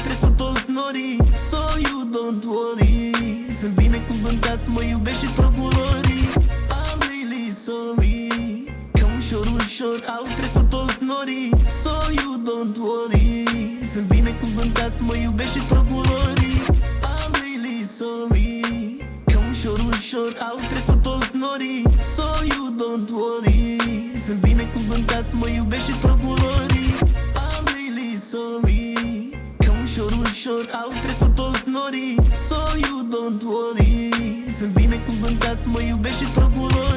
trecut toți norii. So you don't worry, sunt binecuvântat, mă iubește și procurorii. I'm really sorry, că ușor, ușor au trecut toți norii. So you don't worry, sunt binecuvântat, mă iubește și procurorii. I'm really sorry, că ușor, ușor au trecut toți norii. So you don't worry, sunt binecuvântat, mă iubește și procurorii. I'm really sorry, că ușor, ușor au trecut toți norii. So you don't worry, sunt binecuvântat, mă iubește și procurorii.